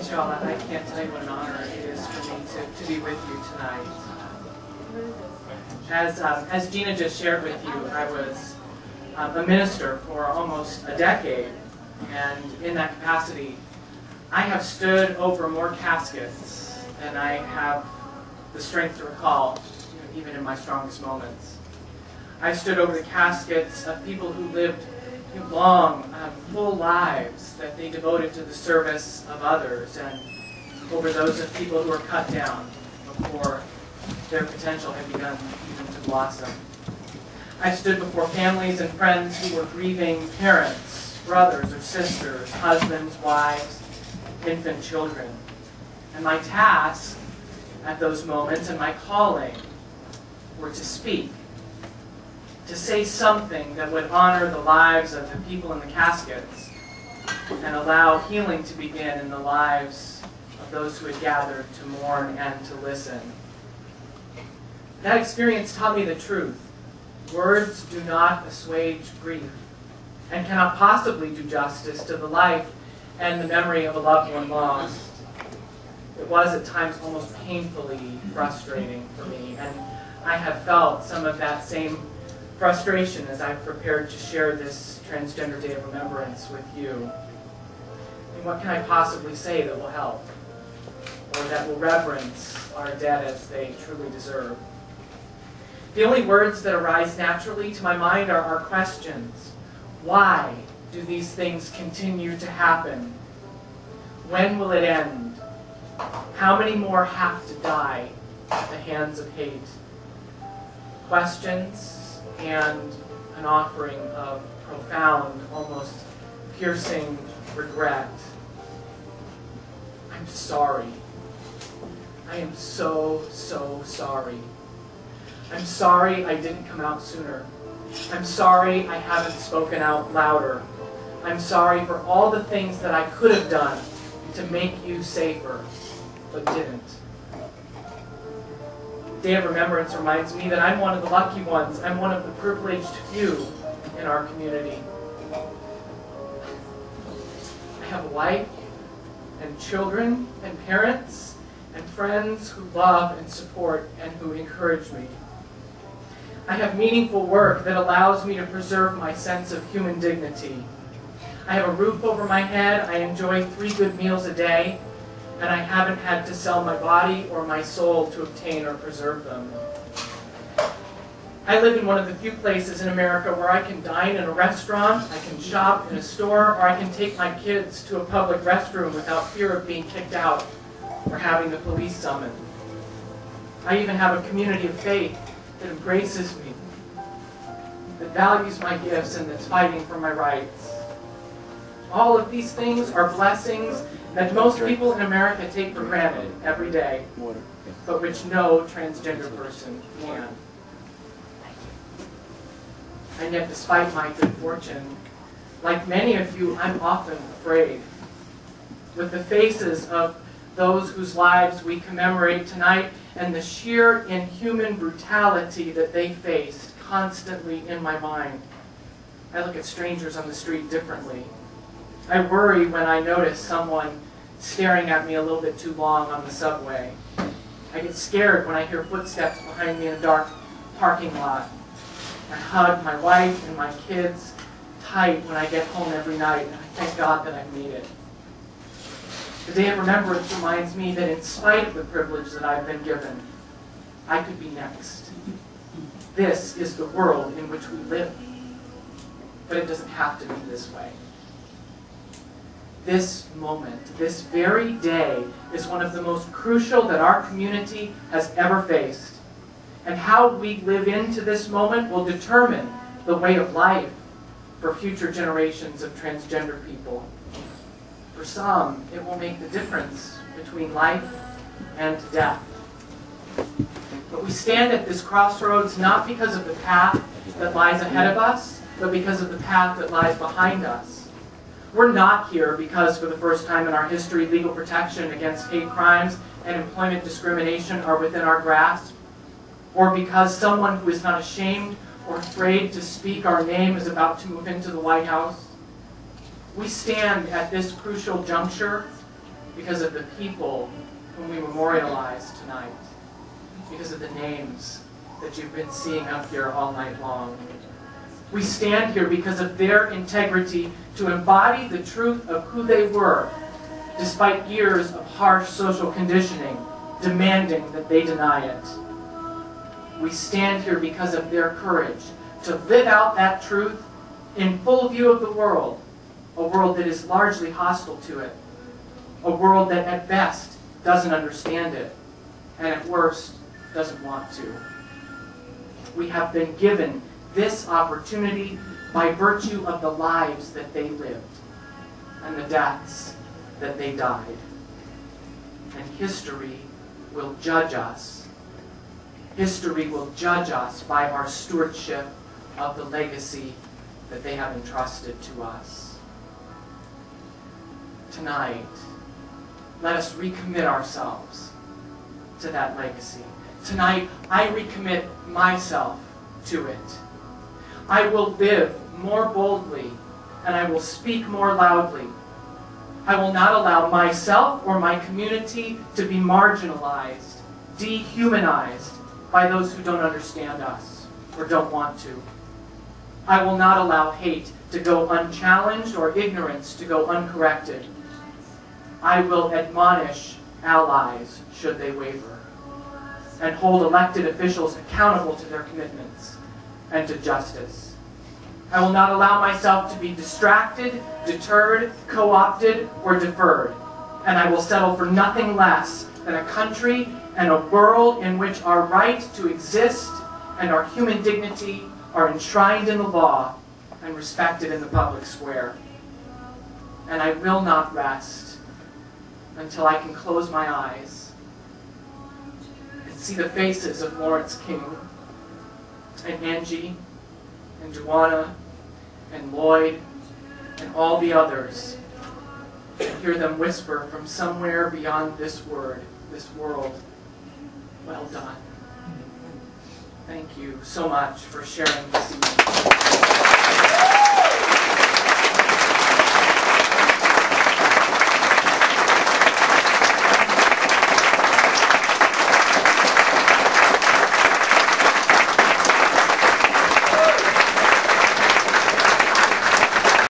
Greetings, y'all. I can't tell you what an honor it is for me to be with you tonight. As Gina just shared with you, I was a minister for almost a decade, and in that capacity, I have stood over more caskets than I have the strength to recall, even in my strongest moments. I stood over the caskets of people who lived long, full lives that they devoted to the service of others, and over those of people who were cut down before their potential had begun even to blossom. I stood before families and friends who were grieving parents, brothers or sisters, husbands, wives, infant children. And my task at those moments and my calling were to speak, to say something that would honor the lives of the people in the caskets and allow healing to begin in the lives of those who had gathered to mourn and to listen. That experience taught me the truth. Words do not assuage grief and cannot possibly do justice to the life and the memory of a loved one lost. It was at times almost painfully frustrating for me, and I have felt some of that same frustration as I've prepared to share this Transgender Day of Remembrance with you. And what can I possibly say that will help, or that will reverence our dead as they truly deserve? The only words that arise naturally to my mind are questions. Why do these things continue to happen? When will it end? How many more have to die at the hands of hate? Questions and an offering of profound, almost piercing regret. I'm sorry. I am so, so sorry. I'm sorry I didn't come out sooner. I'm sorry I haven't spoken out louder. I'm sorry for all the things that I could have done to make you safer, but didn't. Day of Remembrance reminds me that I'm one of the lucky ones. I'm one of the privileged few in our community. I have a wife and children and parents and friends who love and support and who encourage me. I have meaningful work that allows me to preserve my sense of human dignity. I have a roof over my head. I enjoy 3 good meals a day. And I haven't had to sell my body or my soul to obtain or preserve them. I live in one of the few places in America where I can dine in a restaurant, I can shop in a store, or I can take my kids to a public restroom without fear of being kicked out or having the police summoned. I even have a community of faith that embraces me, that values my gifts, and that's fighting for my rights. All of these things are blessings that most people in America take for granted every day, but which no transgender person can. And yet, despite my good fortune, like many of you, I'm often afraid. With the faces of those whose lives we commemorate tonight and the sheer inhuman brutality that they faced constantly in my mind, I look at strangers on the street differently. I worry when I notice someone staring at me a little bit too long on the subway. I get scared when I hear footsteps behind me in a dark parking lot. I hug my wife and my kids tight when I get home every night, and I thank God that I've made it. The Day of Remembrance reminds me that in spite of the privilege that I've been given, I could be next. This is the world in which we live. But it doesn't have to be this way. This moment, this very day, is one of the most crucial that our community has ever faced. And how we live into this moment will determine the way of life for future generations of transgender people. For some, it will make the difference between life and death. But we stand at this crossroads not because of the path that lies ahead of us, but because of the path that lies behind us. We're not here because, for the first time in our history, legal protection against hate crimes and employment discrimination are within our grasp, or because someone who is not ashamed or afraid to speak our name is about to move into the White House. We stand at this crucial juncture because of the people whom we memorialize tonight, because of the names that you've been seeing up here all night long. We stand here because of their integrity to embody the truth of who they were, despite years of harsh social conditioning demanding that they deny it. We stand here because of their courage to live out that truth in full view of the world, a world that is largely hostile to it, a world that at best doesn't understand it, and at worst doesn't want to. We have been given this opportunity by virtue of the lives that they lived and the deaths that they died. And history will judge us. History will judge us by our stewardship of the legacy that they have entrusted to us. Tonight, let us recommit ourselves to that legacy. Tonight, I recommit myself to it. I will live more boldly, and I will speak more loudly. I will not allow myself or my community to be marginalized, dehumanized by those who don't understand us or don't want to. I will not allow hate to go unchallenged or ignorance to go uncorrected. I will admonish allies should they waver, and hold elected officials accountable to their commitments and to justice. I will not allow myself to be distracted, deterred, co-opted, or deferred, and I will settle for nothing less than a country and a world in which our right to exist and our human dignity are enshrined in the law and respected in the public square. And I will not rest until I can close my eyes and see the faces of Lawrence King and Angie and Joanna and Lloyd and all the others, and hear them whisper from somewhere beyond this world, well done. Thank you so much for sharing this evening.